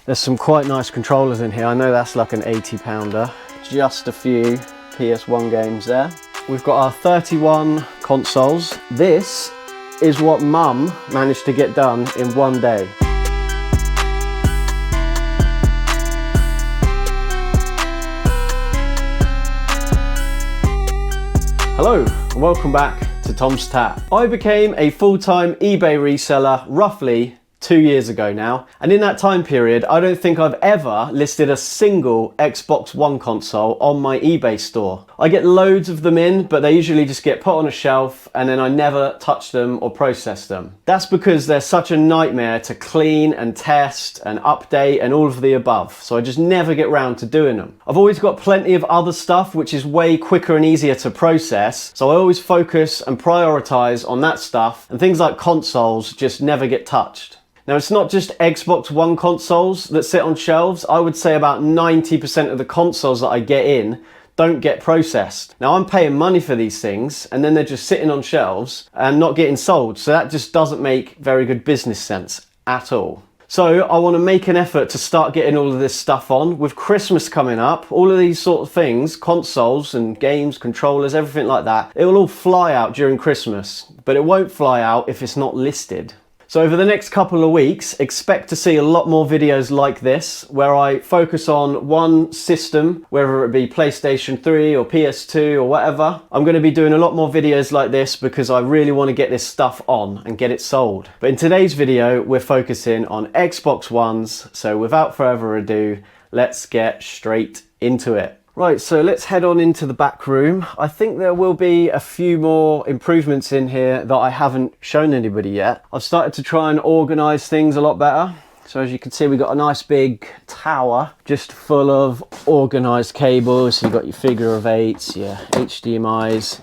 There's some quite nice controllers in here. I know that's like an 80-pounder. Just a few PS1 games there. We've got our 31 consoles. This is what Mum managed to get done in one day. Hello and welcome back to Tom's Tap. I became a full-time eBay reseller roughly 2 years ago now, and in that time period I don't think I've ever listed a single Xbox One console on my eBay store. I get loads of them in, but they usually just get put on a shelf and then I never touch them or process them. That's because they're such a nightmare to clean and test and update and all of the above, so I just never get round to doing them. I've always got plenty of other stuff which is way quicker and easier to process, so I always focus and prioritize on that stuff, and things like consoles just never get touched. Now, it's not just Xbox One consoles that sit on shelves. I would say about 90% of the consoles that I get in don't get processed. Now, I'm paying money for these things and then they're just sitting on shelves and not getting sold. So that just doesn't make very good business sense at all. So I want to make an effort to start getting all of this stuff on. With Christmas coming up, all of these sort of things, consoles and games, controllers, everything like that, it will all fly out during Christmas, but it won't fly out if it's not listed. So over the next couple of weeks, expect to see a lot more videos like this, where I focus on one system, whether it be PlayStation 3 or PS2 or whatever. I'm going to be doing a lot more videos like this because I really want to get this stuff on and get it sold. But in today's video, we're focusing on Xbox Ones. So without further ado, let's get straight into it. Right, so let's head on into the back room. I think there will be a few more improvements in here that I haven't shown anybody yet. I've started to try and organise things a lot better. So as you can see, we've got a nice big tower just full of organised cables. So you've got your figure of 8s, your HDMIs.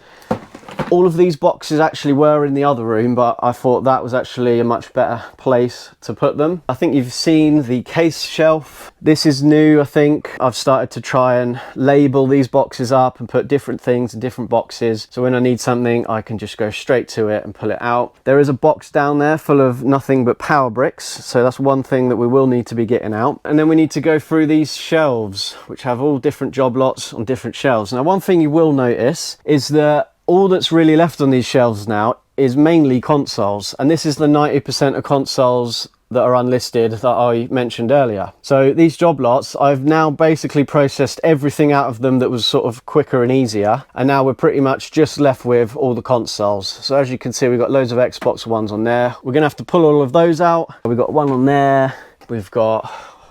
All of these boxes actually were in the other room, but I thought that was actually a much better place to put them. I think you've seen the case shelf. This is new, I think. I've started to try and label these boxes up and put different things in different boxes. So when I need something, I can just go straight to it and pull it out. There is a box down there full of nothing but power bricks. So that's one thing that we will need to be getting out. And then we need to go through these shelves, which have all different job lots on different shelves. Now, one thing you will notice is that all that's really left on these shelves now is mainly consoles, and this is the 90% of consoles that are unlisted that I mentioned earlier. So these job lots, I've now basically processed everything out of them that was sort of quicker and easier, and now we're pretty much just left with all the consoles. So as you can see, we've got loads of Xbox Ones on there. We're gonna have to pull all of those out. We've got one on there, we've got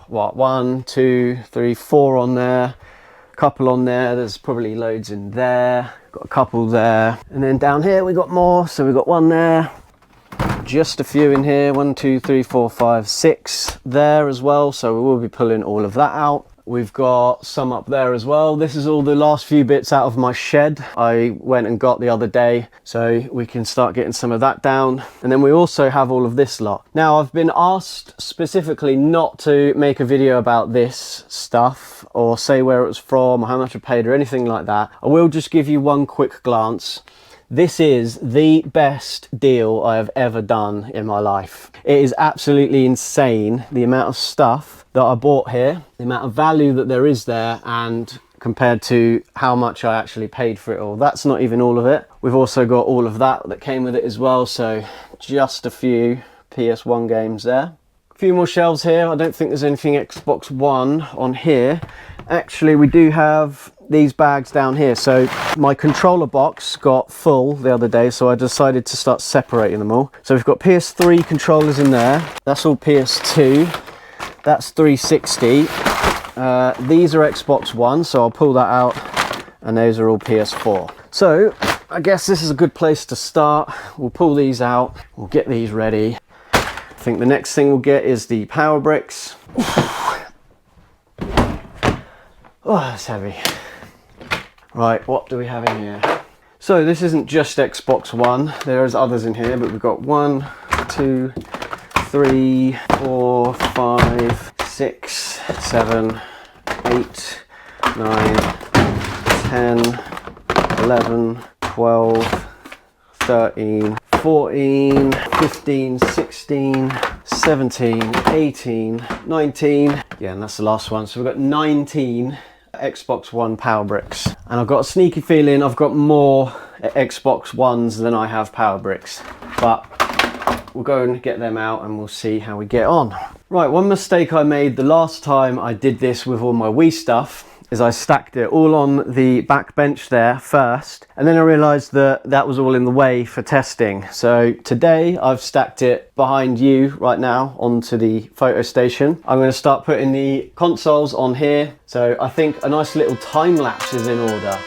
what, 1, 2, 3, 4 on there, a couple on there, there's probably loads in there. Got a couple there, and then down here we got more. So we got one there, just a few in here, 1, 2, 3, 4, 5, 6 there as well, so we will be pulling all of that out. We've got some up there as well. This is all the last few bits out of my shed I went and got the other day, so we can start getting some of that down. And then we also have all of this lot. Now, I've been asked specifically not to make a video about this stuff or say where it was from or how much I paid or anything like that. I will just give you one quick glance. This is the best deal I have ever done in my life. It is absolutely insane, the amount of stuff that I bought here, the amount of value that there is there, and compared to how much I actually paid for it all. That's not even all of it. We've also got all of that came with it as well, so just a few PS1 games there. A few more shelves here. I don't think there's anything Xbox One on here. Actually, we do have these bags down here. So my controller box got full the other day, so I decided to start separating them all. So we've got PS3 controllers in there. That's all PS2. That's 360. These are Xbox One, so I'll pull that out, and those are all PS4. So I guess this is a good place to start. We'll pull these out, we'll get these ready. I think the next thing we'll get is the power bricks. Oh, that's heavy. Right, what do we have in here? So this isn't just Xbox One, there's others in here, but we've got 1, 2, 3, 4, 5, 6, 7, 8, 9, 10, 11, 12, 13, 14, 15, 16, 17, 18, 19. Yeah, and that's the last one. So we've got 19 Xbox One power bricks. And I've got a sneaky feeling I've got more Xbox Ones than I have power bricks. But we'll go and get them out and we'll see how we get on. Right, one mistake I made the last time I did this with all my Wii stuff is I stacked it all on the back bench there first, and then I realized that that was all in the way for testing. So today I've stacked it behind you right now onto the photo station. I'm going to start putting the consoles on here. So I think a nice little time lapse is in order.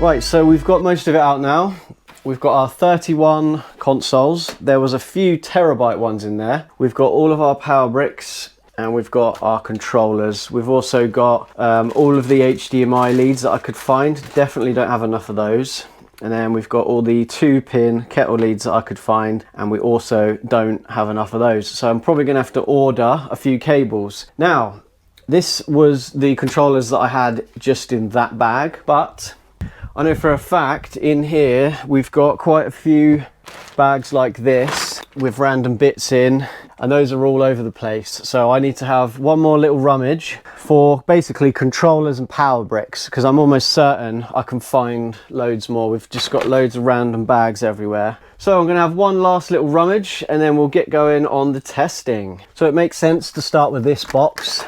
Right, so we've got most of it out now. We've got our 31 consoles. There was a few terabyte ones in there. We've got all of our power bricks and we've got our controllers. We've also got all of the HDMI leads that I could find. Definitely don't have enough of those. And then we've got all the 2-pin kettle leads that I could find, and we also don't have enough of those. So I'm probably gonna have to order a few cables. Now, this was the controllers that I had just in that bag, but I know for a fact in here we've got quite a few bags like this with random bits in, and those are all over the place. So I need to have one more little rummage for basically controllers and power bricks, because I'm almost certain I can find loads more. We've just got loads of random bags everywhere. So I'm going to have one last little rummage and then we'll get going on the testing. So it makes sense to start with this box.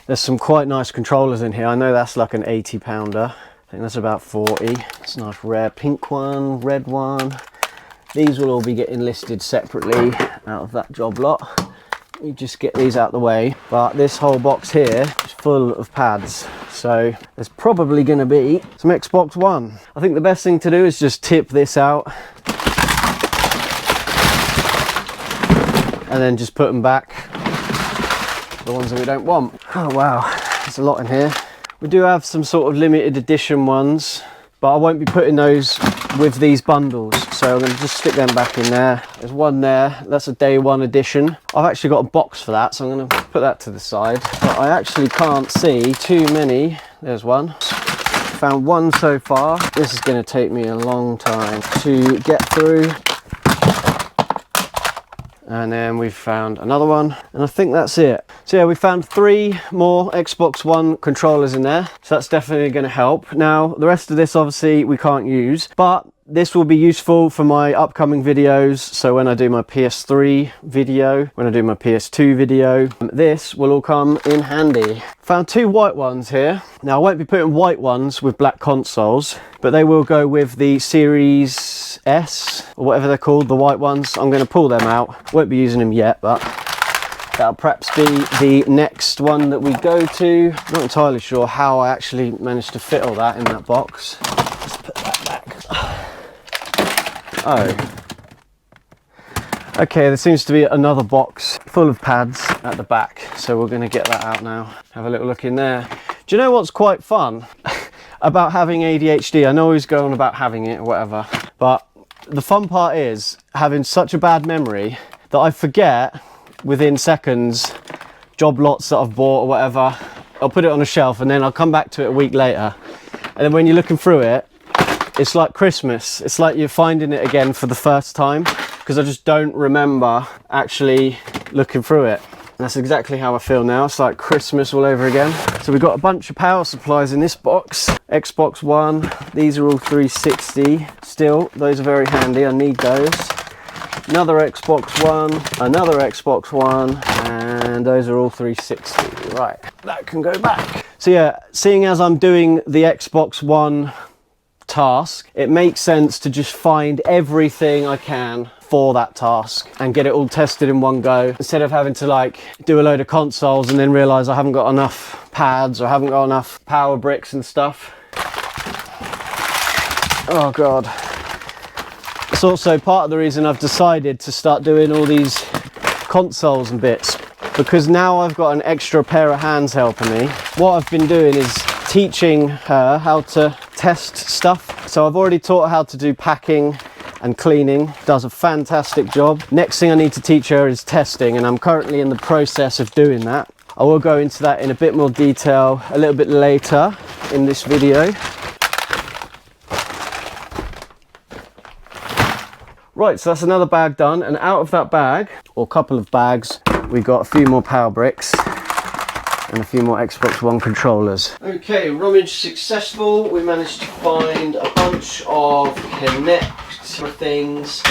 There's some quite nice controllers in here. I know that's like an 80-pounder. I think that's about 40. It's a nice rare pink one, red one. These will all be getting listed separately out of that job lot. We just get these out the way. But this whole box here is full of pads. So there's probably going to be some Xbox One. I think the best thing to do is just tip this out. And then just put them back. The ones that we don't want. Oh wow, there's a lot in here. We do have some sort of limited edition ones, but I won't be putting those with these bundles. So I'm going to just stick them back in there. There's one there, that's a day one edition. I've actually got a box for that, so I'm going to put that to the side. But I actually can't see too many. There's one. Found one so far. This is going to take me a long time to get through. And then we've found another one, and I think that's it. So yeah, we found 3 more Xbox One controllers in there, so that's definitely going to help. Now, the rest of this obviously we can't use, but this will be useful for my upcoming videos. So when I do my PS3 video, when I do my PS2 video, this will all come in handy. Found 2 white ones here. Now I won't be putting white ones with black consoles, but they will go with the Series S, or whatever they're called, the white ones. I'm going to pull them out. Won't be using them yet, but that'll perhaps be the next one that we go to. Not entirely sure how I actually managed to fit all that in that box. Let's put that back. Oh. Okay, there seems to be another box full of pads at the back, so we're going to get that out now. Have a little look in there. Do you know what's quite fun about having ADHD? I know I always go on about having it or whatever, but the fun part is having such a bad memory that I forget within seconds job lots that I've bought or whatever. I'll put it on a shelf and then I'll come back to it a week later, and then when you're looking through it, it's like Christmas. It's like you're finding it again for the first time, because I just don't remember actually looking through it. And that's exactly how I feel now. It's like Christmas all over again. So we've got a bunch of power supplies in this box. Xbox One, these are all 360 still. Those are very handy, I need those. Another Xbox One, another Xbox One, and those are all 360. Right, that can go back. So yeah, seeing as I'm doing the Xbox One task, it makes sense to just find everything I can for that task and get it all tested in one go, instead of having to like do a load of consoles and then realize I haven't got enough pads or I haven't got enough power bricks and stuff. Oh god. It's also part of the reason I've decided to start doing all these consoles and bits, because now I've got an extra pair of hands helping me. What I've been doing is teaching her how to test stuff. So I've already taught her how to do packing and cleaning. Does a fantastic job. Next thing I need to teach her is testing, and I'm currently in the process of doing that. I will go into that in a bit more detail a little bit later in this video. Right, so that's another bag done, and out of that bag, or couple of bags, we got a few more power bricks and a few more Xbox One controllers. Okay, rummage successful. We managed to find a bunch of Kinect things.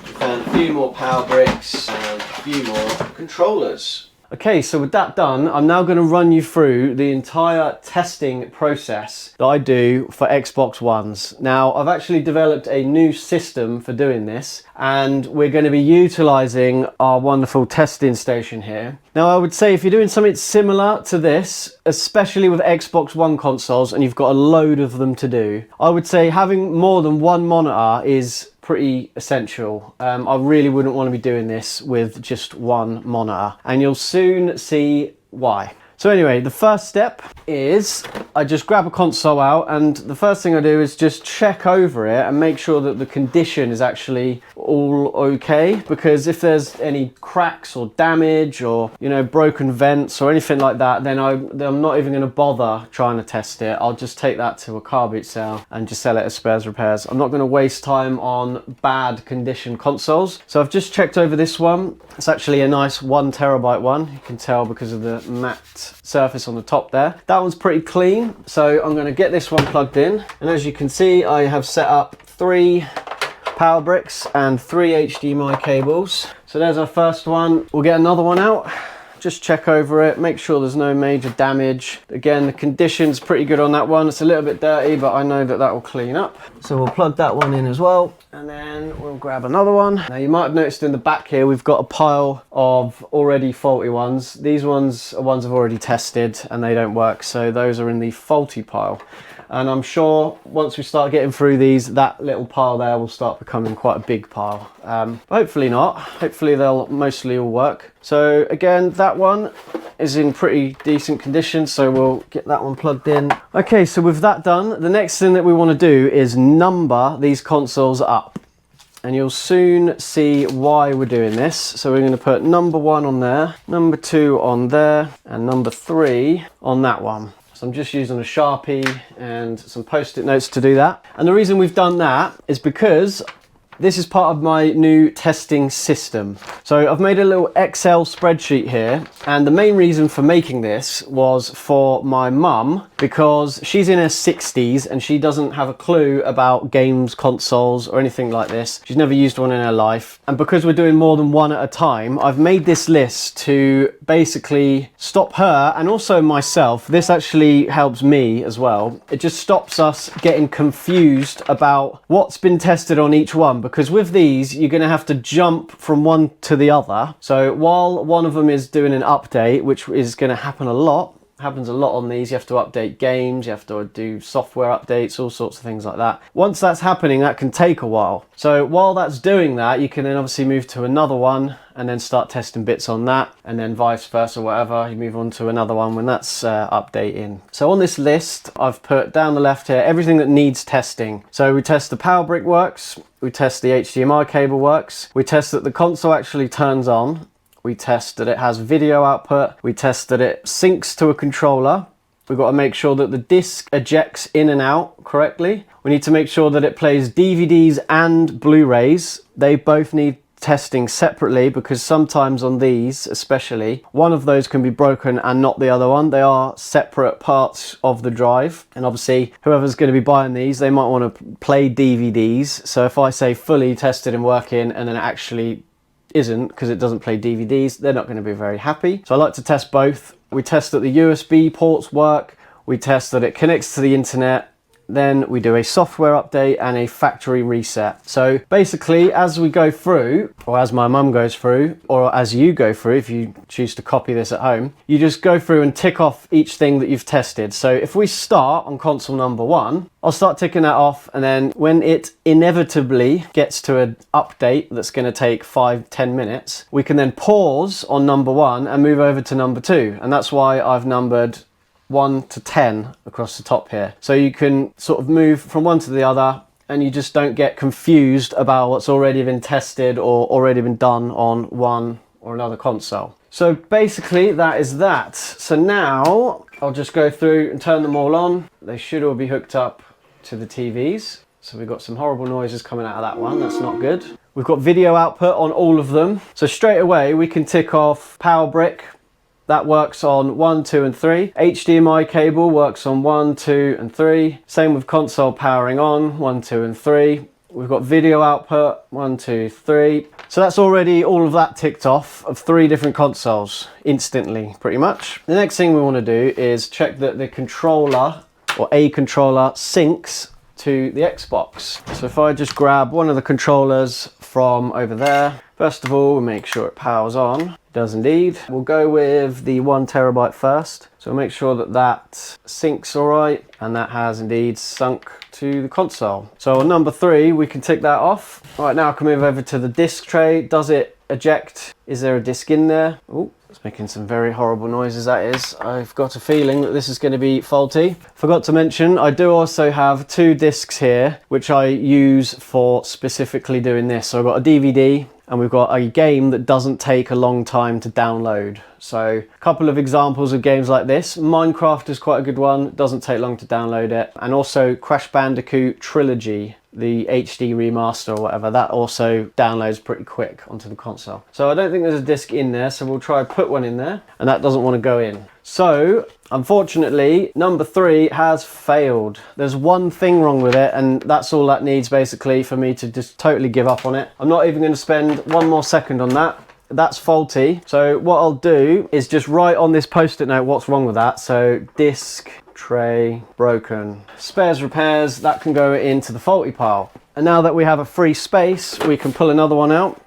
We found a few more power bricks and a few more controllers. Okay, so with that done, I'm now going to run you through the entire testing process that I do for Xbox Ones. Now, I've actually developed a new system for doing this, and we're going to be utilizing our wonderful testing station here. Now, I would say if you're doing something similar to this, especially with Xbox One consoles, and you've got a load of them to do, I would say having more than one monitor is pretty essential. I really wouldn't want to be doing this with just one monitor, and you'll soon see why. So anyway, the first step is I just grab a console out, and the first thing I do is just check over it and make sure that the condition is actually all okay, because if there's any cracks or damage or, you know, broken vents or anything like that, then I'm not even going to bother trying to test it. I'll just take that to a car boot sale and just sell it as spares repairs. I'm not going to waste time on bad condition consoles. So I've just checked over this one. It's actually a nice 1 terabyte one. You can tell because of the matte surface on the top there. That one's pretty clean, so I'm going to get this one plugged in, and as you can see, I have set up 3 power bricks and 3 HDMI cables. So there's our first one. We'll get another one out, just check over it, make sure there's no major damage. Again, the condition's pretty good on that one. It's a little bit dirty, but I know that that will clean up. So we'll plug that one in as well, and then we'll grab another one. Now, you might have noticed in the back here, we've got a pile of already faulty ones. These ones are ones I've already tested and they don't work, so those are in the faulty pile. And I'm sure once we start getting through these, that little pile there will start becoming quite a big pile. Hopefully not. Hopefully they'll mostly all work. So again, that one is in pretty decent condition, so we'll get that one plugged in. Okay, so with that done, the next thing that we want to do is number these consoles up. And you'll soon see why we're doing this. So we're going to put number 1 on there, number 2 on there, and number 3 on that one. So I'm just using a Sharpie and some post-it notes to do that. And the reason we've done that is because this is part of my new testing system. So I've made a little Excel spreadsheet here, and the main reason for making this was for my mum, because she's in her 60s and she doesn't have a clue about games, consoles or anything like this. She's never used one in her life, and because we're doing more than one at a time, I've made this list to basically stop her and also myself. This actually helps me as well. It just stops us getting confused about what's been tested on each one, because with these you're going to have to jump from one to the other. So while one of them is doing an update, which is going to happen a lot, happens a lot on these, you have to update games, you have to do software updates, all sorts of things like that. Once that's happening, that can take a while. So while that's doing that, you can then obviously move to another one and then start testing bits on that, and then vice versa, whatever, you move on to another one when that's updating. So on this list, I've put down the left here everything that needs testing. So we test the power brick works, we test the HDMI cable works, we test that the console actually turns on, we test that it has video output, we test that it syncs to a controller. We've got to make sure that the disc ejects in and out correctly. We need to make sure that it plays DVDs and Blu-rays. They both need testing separately, because sometimes on these especially, one of those can be broken and not the other one. They are separate parts of the drive, and obviously whoever's going to be buying these, they might want to play DVDs. So if I say fully tested and working and then it actually isn't because it doesn't play DVDs, they're not going to be very happy. So I like to test both. We test that the USB ports work, we test that it connects to the internet, then we do a software update and a factory reset. So basically, as we go through, or as my mum goes through, or as you go through if you choose to copy this at home, you just go through and tick off each thing that you've tested. So if we start on console number 1, I'll start ticking that off, and then when it inevitably gets to an update that's going to take 5-10 minutes, we can then pause on number 1 and move over to number 2. And that's why I've numbered 1 to 10 across the top here. So you can sort of move from one to the other and you just don't get confused about what's already been tested or already been done on one or another console. So basically that is that. So now I'll just go through and turn them all on. They should all be hooked up to the TVs. So we've got some horrible noises coming out of that one, that's not good. We've got video output on all of them. So straight away we can tick off power brick. That works on 1, 2 and 3. HDMI cable works on 1, 2 and 3. Same with console powering on, 1, 2 and 3. We've got video output, 1, 2, 3. So that's already all of that ticked off of 3 different consoles instantly, pretty much. The next thing we want to do is check that the controller or a controller syncs to the Xbox. So if I just grab one of the controllers from over there, first of all, we'll make sure it powers on. It does indeed. We'll go with the 1 terabyte first. So we'll make sure that that syncs all right, and that has indeed sunk to the console. So on number 3, we can tick that off. All right, now I can move over to the disc tray. Does it eject? Is there a disc in there? Oh, it's making some very horrible noises, that is. I've got a feeling that this is going to be faulty. Forgot to mention, I do also have 2 discs here, which I use for specifically doing this. So I've got a DVD, and we've got a game that doesn't take a long time to download. So a couple of examples of games like this. Minecraft is quite a good one, it doesn't take long to download it. And also Crash Bandicoot Trilogy, the HD remaster or whatever, that also downloads pretty quick onto the console. So I don't think there's a disc in there, so we'll try and put one in there, and that doesn't want to go in. So unfortunately, number 3 has failed. There's one thing wrong with it, and that's all that needs basically for me to just totally give up on it. I'm not even going to spend one more second on that. That's faulty. So what I'll do is just write on this post-it note what's wrong with that. So disc tray broken. Spares repairs, that can go into the faulty pile. And now that we have a free space, we can pull another one out.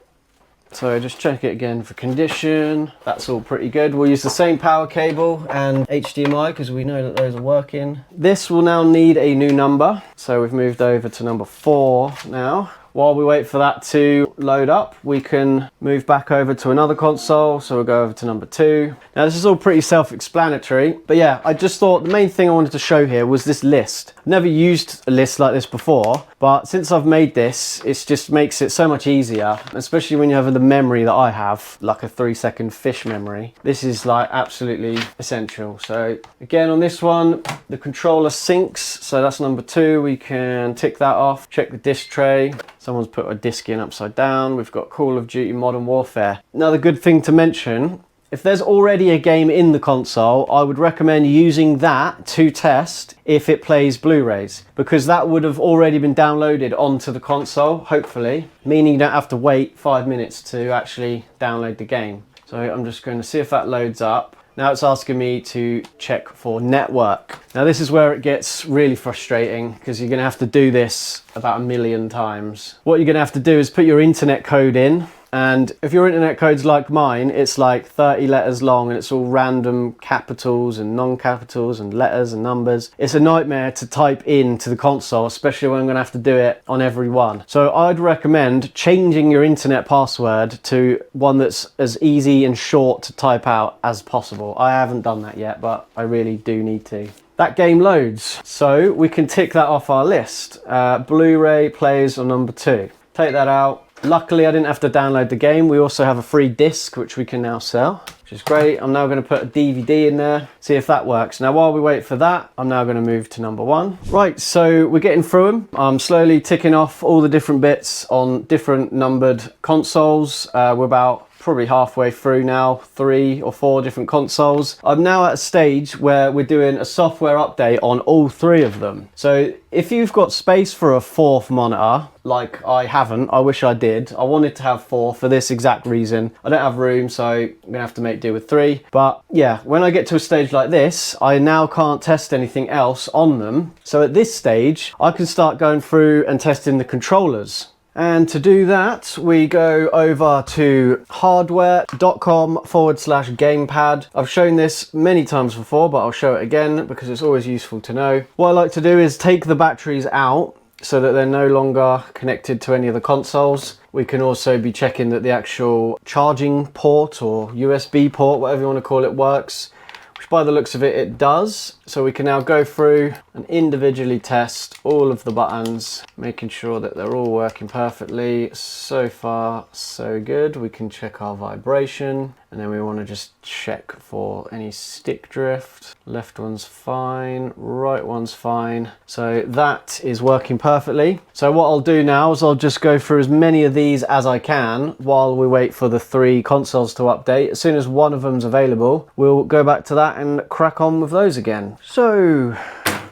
So just check it again for condition. That's all pretty good. We'll use the same power cable and HDMI because we know that those are working. This will now need a new number. So we've moved over to number 4 now. While we wait for that to load up, we can move back over to another console. So we'll go over to number 2. Now this is all pretty self-explanatory, but yeah, I just thought the main thing I wanted to show here was this list. I've never used a list like this before, but since I've made this, it just makes it so much easier, especially when you have the memory that I have, like a 3-second fish memory. This is like absolutely essential. So again, on this one, the controller syncs. So that's number 2. We can tick that off, check the disc tray. Someone's put a disc in upside down. We've got Call of Duty Modern Warfare. Another good thing to mention, if there's already a game in the console, I would recommend using that to test if it plays Blu-rays, because that would have already been downloaded onto the console, hopefully, meaning you don't have to wait 5 minutes to actually download the game. So I'm just going to see if that loads up. Now it's asking me to check for network. Now this is where it gets really frustrating because you're going to have to do this about 1,000,000 times. What you're going to have to do is put your internet code in, and if your internet code's like mine, it's like 30 letters long and it's all random capitals and non-capitals and letters and numbers. It's a nightmare to type into the console, especially when I'm going to have to do it on every one. So I'd recommend changing your internet password to one that's as easy and short to type out as possible. I haven't done that yet, but I really do need to. That game loads, so we can tick that off our list. Blu-ray plays on number 2. Take that out. Luckily, I didn't have to download the game. We also have a free disc, which we can now sell, which is great. I'm now going to put a DVD in there, see if that works. Now, while we wait for that, I'm now going to move to number 1. Right, so we're getting through them. I'm slowly ticking off all the different bits on different numbered consoles. We're about probably halfway through now, 3 or 4 different consoles. I'm now at a stage where we're doing a software update on all 3 of them. So if you've got space for a 4th monitor, like I haven't, I wish I did. I wanted to have 4 for this exact reason. I don't have room, so I'm gonna have to make do with 3. But yeah, when I get to a stage like this, I now can't test anything else on them. So at this stage, I can start going through and testing the controllers. And to do that, we go over to hardware.com/gamepad. I've shown this many times before, but I'll show it again because it's always useful to know. What I like to do is take the batteries out so that they're no longer connected to any of the consoles. We can also be checking that the actual charging port or USB port, whatever you want to call it, works, which which by the looks of it, it does. So we can now go through and individually test all of the buttons, making sure that they're all working perfectly. So far, so good. We can check our vibration, and then we want to just check for any stick drift. Left one's fine, right one's fine. So that is working perfectly. So what I'll do now is I'll just go through as many of these as I can while we wait for the 3 consoles to update. As soon as one of them's available, we'll go back to that and crack on with those again. So,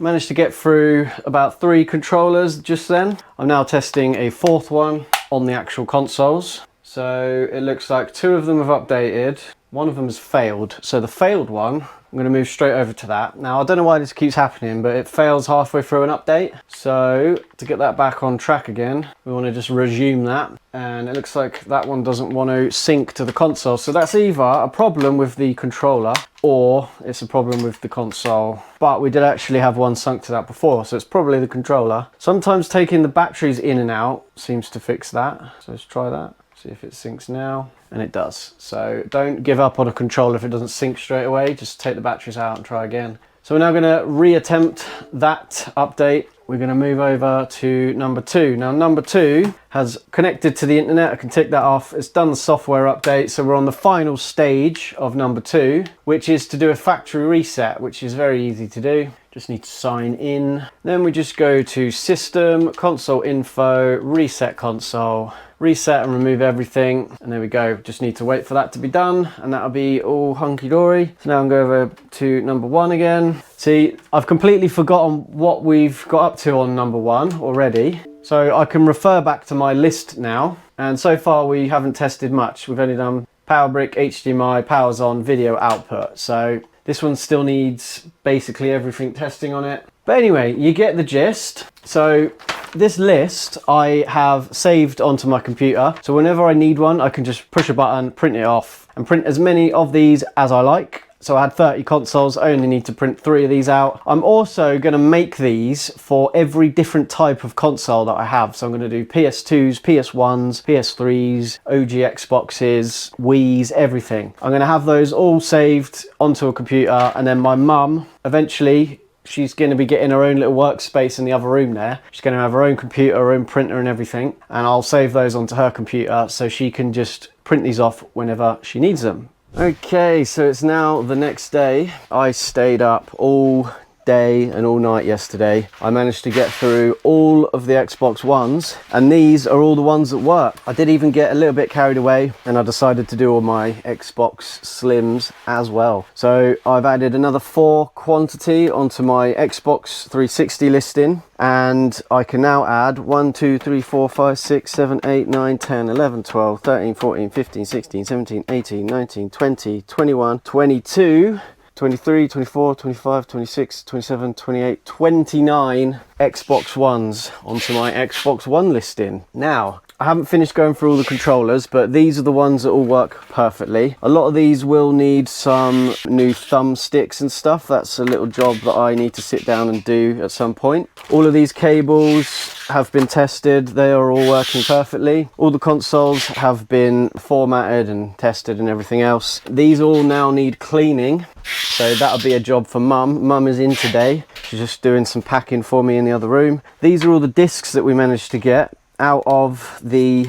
managed to get through about 3 controllers just then. I'm now testing a 4th one on the actual consoles. So it looks like 2 of them have updated, 1 of them has failed. So the failed one, I'm going to move straight over to that. Now I don't know why this keeps happening, but it fails halfway through an update. So to get that back on track again, we want to just resume that. And it looks like that one doesn't want to sync to the console. So that's either a problem with the controller or it's a problem with the console. But we did actually have one sunk to that before, so it's probably the controller. Sometimes taking the batteries in and out seems to fix that. So let's try that. See if it syncs now, and it does. So don't give up on a controller if it doesn't sync straight away. Just take the batteries out and try again. So we're now going to reattempt that update. We're going to move over to number 2. Now number 2 has connected to the internet. I can tick that off. It's done the software update. So we're on the final stage of number 2, which is to do a factory reset, which is very easy to do. Just need to sign in. Then we just go to System, Console Info, Reset Console, reset and remove everything. And there we go. Just need to wait for that to be done and that'll be all hunky-dory. So now I'm going over to number 1 again. See, I've completely forgotten what we've got up to on number 1 already. So I can refer back to my list now. And so far we haven't tested much. We've only done power brick, HDMI, powers on, video output. So this one still needs basically everything testing on it. But anyway, you get the gist. So this list I have saved onto my computer. So whenever I need one, I can just push a button, print it off, and print as many of these as I like. So I had 30 consoles, I only need to print 3 of these out. I'm also gonna make these for every different type of console that I have. So I'm gonna do PS2s, PS1s, PS3s, OG Xboxes, Wii's, everything. I'm gonna have those all saved onto a computer, and then my mum, eventually, she's going to be getting her own little workspace in the other room there. She's going to have her own computer, her own printer and everything. And I'll save those onto her computer so she can just print these off whenever she needs them. Okay, so it's now the next day. I stayed up all day and all night yesterday. I managed to get through all of the Xbox Ones, and these are all the ones that work. I did even get a little bit carried away and I decided to do all my Xbox Slims as well. So I've added another 4 quantity onto my Xbox 360 listing, and I can now add 1, 2, 3, 4, 5, 6, 7, 8, 9, 10, 11, 12, 13, 14, 15, 16, 17, 18, 19, 20, 21, 22, 23, 24, 25, 26, 27, 28, 29 Xbox Ones onto my Xbox One listing. Now, I haven't finished going through all the controllers, but these are the ones that all work perfectly. A lot of these will need some new thumbsticks and stuff. That's a little job that I need to sit down and do at some point. All of these cables have been tested. They are all working perfectly. All the consoles have been formatted and tested and everything else. These all now need cleaning. So that'll be a job for Mum. Mum is in today. She's just doing some packing for me in the other room. These are all the discs that we managed to get out of the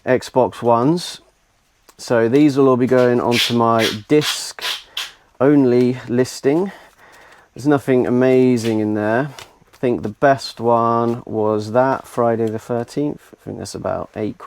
Xbox Ones. So these will all be going onto my disc only listing. There's nothing amazing in there. I think the best one was that Friday the 13th. I think that's about £8.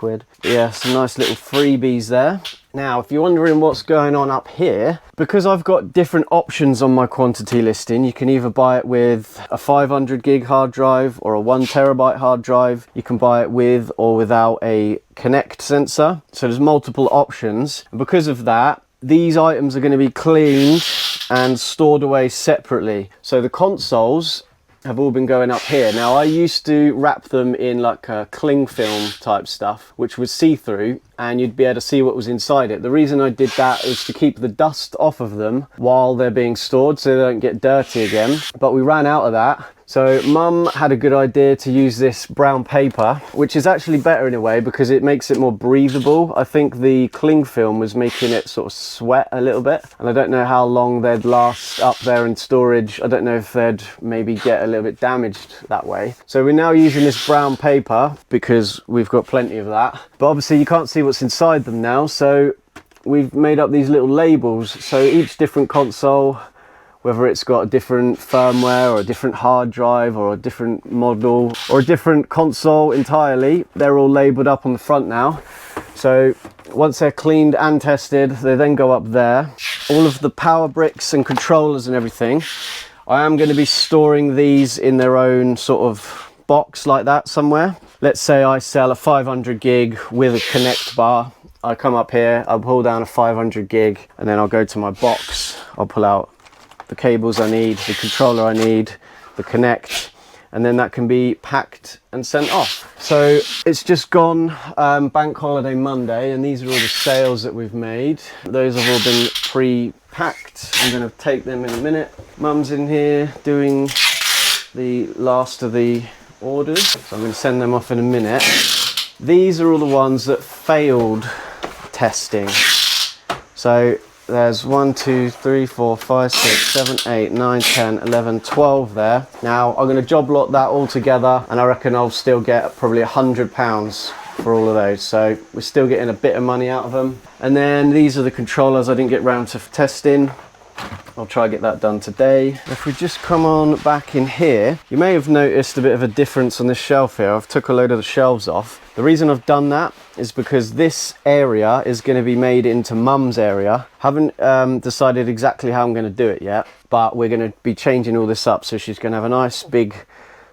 But yeah, some nice little freebies there. Now, if you're wondering what's going on up here, because I've got different options on my quantity listing, you can either buy it with a 500 gig hard drive or a 1 terabyte hard drive. You can buy it with or without a Connect sensor. So there's multiple options. And because of that, these items are going to be cleaned and stored away separately. So the consoles have all been going up here. Now, I used to wrap them in like a cling film type stuff, which was see-through, and you'd be able to see what was inside it. The reason I did that was to keep the dust off of them while they're being stored so they don't get dirty again. But we ran out of that, So Mum had a good idea to use this brown paper, which is actually better in a way because it makes it more breathable. I think the cling film was making it sort of sweat a little bit, and I don't know how long they'd last up there in storage. I don't know if they'd maybe get a little bit damaged that way. So we're now using this brown paper because we've got plenty of that. But obviously you can't see what's inside them now, so we've made up these little labels. So each different console, whether it's got a different firmware or a different hard drive or a different model or a different console entirely, they're all labeled up on the front now. So once they're cleaned and tested, they then go up there. All of the power bricks and controllers and everything, I am going to be storing these in their own sort of box like that somewhere. Let's say I sell a 500 gig with a connect bar. I come up here, I'll pull down a 500 gig, and then I'll go to my box. I'll pull out the cables I need, the controller I need, the connect, and then that can be packed and sent off. So it's just gone bank holiday Monday, and these are all the sales that we've made. Those have all been pre-packed. I'm going to take them in a minute. Mum's in here doing the last of the orders, so I'm going to send them off in a minute. These are all the ones that failed testing. So there's 1, 2, 3, 4, 5, 6, 7, 8, 9, 10, 11, 12 there. Now I'm going to job lot that all together, and I reckon I'll still get probably £100 for all of those. So we're still getting a bit of money out of them. And then these are the controllers I didn't get round to testing. I'll try to get that done today. If we just come on back in here, you may have noticed a bit of a difference on this shelf here. I've took a load of the shelves off. The reason I've done that is because this area is going to be made into Mum's area. Haven't decided exactly how I'm going to do it yet, but we're going to be changing all this up. So she's going to have a nice big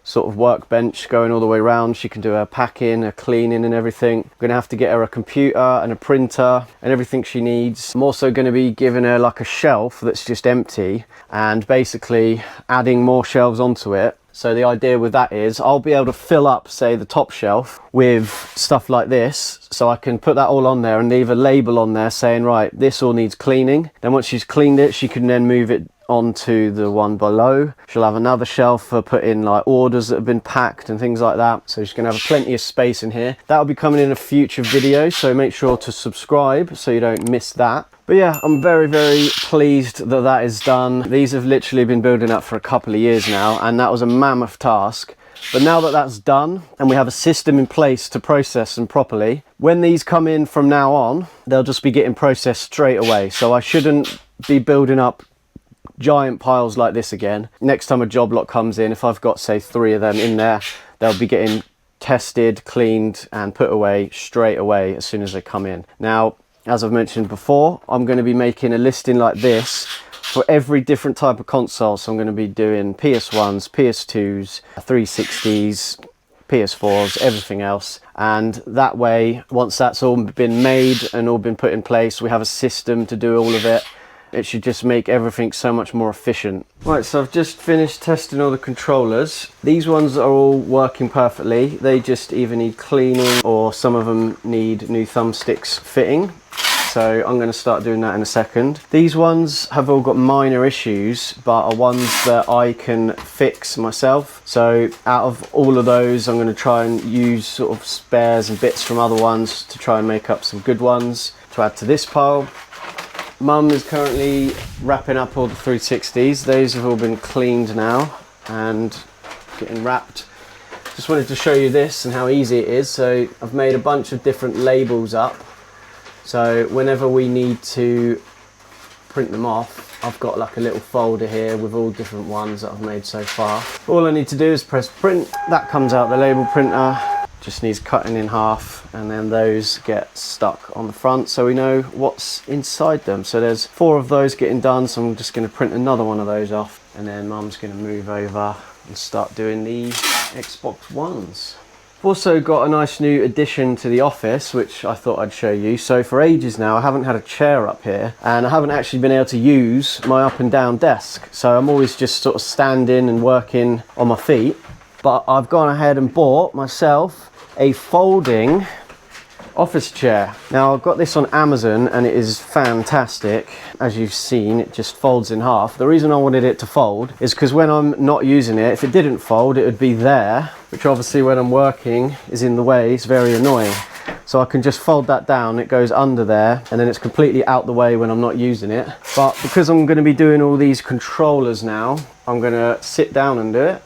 sort of workbench going all the way around. She can do her packing, her cleaning and everything. I'm gonna have to get her a computer and a printer and everything she needs. I'm also going to be giving her like a shelf that's just empty and basically adding more shelves onto it. So the idea with that is I'll be able to fill up, say, the top shelf with stuff like this, so I can put that all on there and leave a label on there saying, right, this all needs cleaning. Then once she's cleaned it, she can then move it onto the one below. She'll have another shelf for putting like orders that have been packed and things like that. So she's gonna have plenty of space in here. That'll be coming in a future video, so make sure to subscribe so you don't miss that. But yeah, I'm very, very pleased that that is done. These have literally been building up for a couple of years now, and that was a mammoth task. But now that that's done and we have a system in place to process them properly, when these come in from now on, they'll just be getting processed straight away. So I shouldn't be building up giant piles like this again. Next time a job lot comes in, if I've got, say, 3 of them in there, they'll be getting tested, cleaned and put away straight away as soon as they come in. Now, as I've mentioned before, I'm going to be making a listing like this for every different type of console. So I'm going to be doing PS1s, PS2s, 360s, PS4s, everything else. And that way, once that's all been made and all been put in place, we have a system to do all of it. It should just make everything so much more efficient. Right, so I've just finished testing all the controllers. These ones are all working perfectly. They just either need cleaning or some of them need new thumbsticks fitting. So I'm going to start doing that in a second. These ones have all got minor issues, but are ones that I can fix myself. So out of all of those, I'm going to try and use sort of spares and bits from other ones to try and make up some good ones to add to this pile. Mum is currently wrapping up all the 360s. Those have all been cleaned now and getting wrapped. Just wanted to show you this and how easy it is. So I've made a bunch of different labels up. So whenever we need to print them off, I've got like a little folder here with all different ones that I've made so far. All I need to do is press print. That comes out the label printer. Just needs cutting in half, and then those get stuck on the front so we know what's inside them. So there's 4 of those getting done, so I'm just going to print another one of those off, and then Mum's going to move over and start doing the Xbox Ones. I've also got a nice new addition to the office which I thought I'd show you. So for ages now I haven't had a chair up here, and I haven't actually been able to use my up and down desk, so I'm always just sort of standing and working on my feet. But I've gone ahead and bought myself a folding office chair. Now I've got this on Amazon and it is fantastic. As you've seen, it just folds in half. The reason I wanted it to fold is because when I'm not using it, if it didn't fold, it would be there, which obviously when I'm working is in the way. It's very annoying. So I can just fold that down, it goes under there, and then it's completely out the way when I'm not using it. But because I'm going to be doing all these controllers now, I'm going to sit down and do it.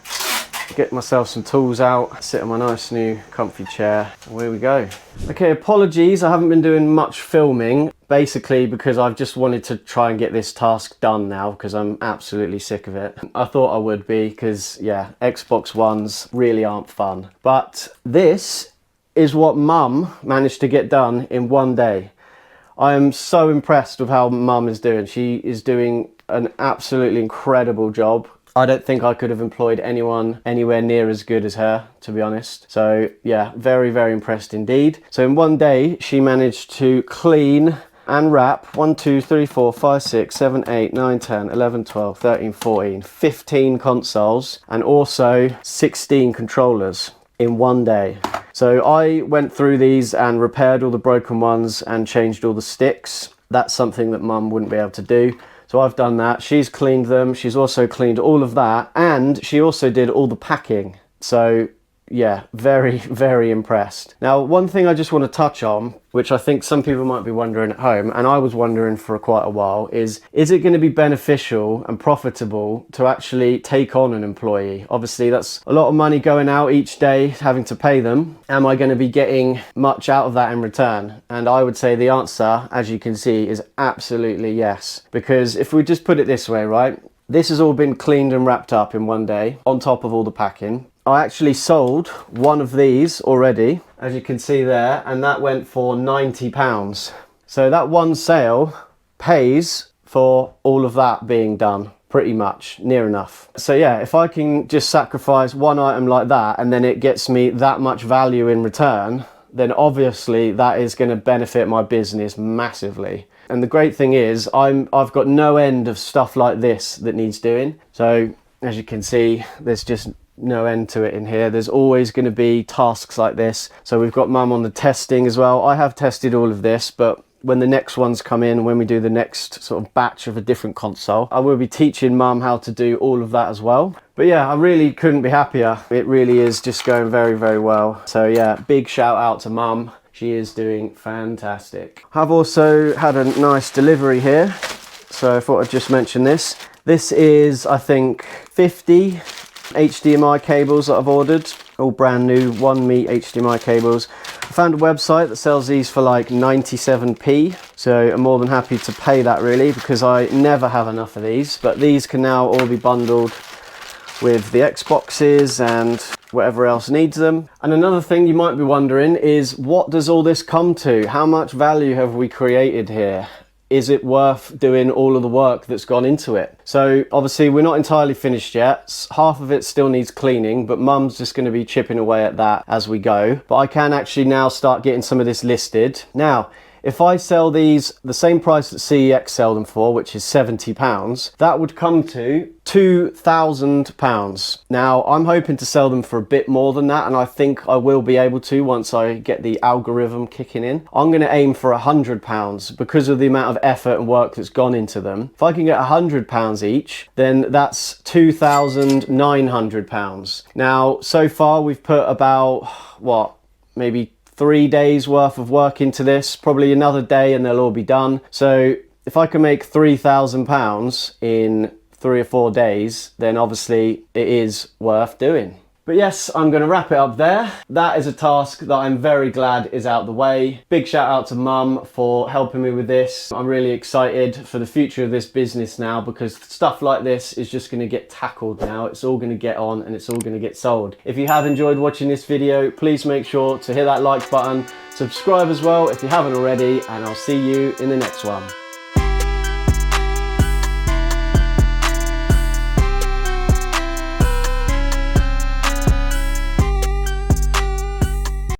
Get myself some tools out, sit in my nice new comfy chair, and away we go. Okay, apologies, I haven't been doing much filming, basically because I've just wanted to try and get this task done now because I'm absolutely sick of it. I thought I would be because, yeah, Xbox Ones really aren't fun. But this is what Mum managed to get done in one day. I am so impressed with how Mum is doing. She is doing an absolutely incredible job. I don't think I could have employed anyone anywhere near as good as her, to be honest. So yeah, very, very impressed indeed. So in one day, she managed to clean and wrap 1, 2, 3, 4, 5, 6, 7, 8, 9, 10, 11, 12, 13, 14, 15 consoles and also 16 controllers in one day. So I went through these and repaired all the broken ones and changed all the sticks. That's something that Mum wouldn't be able to do. So I've done that. She's cleaned them. She's also cleaned all of that. And she also did all the packing. So yeah, very, very impressed. Now, one thing I just want to touch on, which I think some people might be wondering at home, and I was wondering for quite a while, is it going to be beneficial and profitable to actually take on an employee? Obviously, that's a lot of money going out each day, having to pay them. Am I going to be getting much out of that in return? And I would say the answer, as you can see, is absolutely yes. Because if we just put it this way, right? This has all been cleaned and wrapped up in one day, on top of all the packing. I actually sold one of these already, as you can see there, and that went for £90. So that one sale pays for all of that being done, pretty much, near enough. So yeah, if I can just sacrifice one item like that and then it gets me that much value in return, then obviously that is going to benefit my business massively. And the great thing is I've got no end of stuff like this that needs doing. So as you can see, there's just no end to it in here. There's always going to be tasks like this. So we've got Mum on the testing as well. I have tested all of this, but when the next ones come in, when we do the next sort of batch of a different console, I will be teaching Mum how to do all of that as well. But yeah, I really couldn't be happier. It really is just going very, very well. So yeah, big shout out to Mum. She is doing fantastic. I've also had a nice delivery here. So I thought I'd just mention this. This is, I think, 50 HDMI cables that I've ordered, all brand new 1 meter HDMI cables. I found a website that sells these for like 97p, so I'm more than happy to pay that really because I never have enough of these. But these can now all be bundled with the Xboxes and whatever else needs them. And another thing you might be wondering is, what does all this come to? How much value have we created here? Is it worth doing all of the work that's gone into it? So obviously we're not entirely finished yet. Half of it still needs cleaning, but Mum's just going to be chipping away at that as we go. But I can actually now start getting some of this listed. Now, if I sell these the same price that CEX sell them for, which is £70, that would come to £2,000. Now, I'm hoping to sell them for a bit more than that, and I think I will be able to once I get the algorithm kicking in. I'm going to aim for £100 because of the amount of effort and work that's gone into them. If I can get £100 each, then that's £2,900. Now, so far we've put about, what, maybe 3 days worth of work into this, probably another day and they'll all be done. So if I can make £3,000 in 3 or 4 days, then obviously it is worth doing. But yes, I'm going to wrap it up there. That is a task that I'm very glad is out the way. Big shout out to Mum for helping me with this. I'm really excited for the future of this business now because stuff like this is just going to get tackled now. It's all going to get on and it's all going to get sold. If you have enjoyed watching this video, please make sure to hit that like button, subscribe as well if you haven't already, and I'll see you in the next one.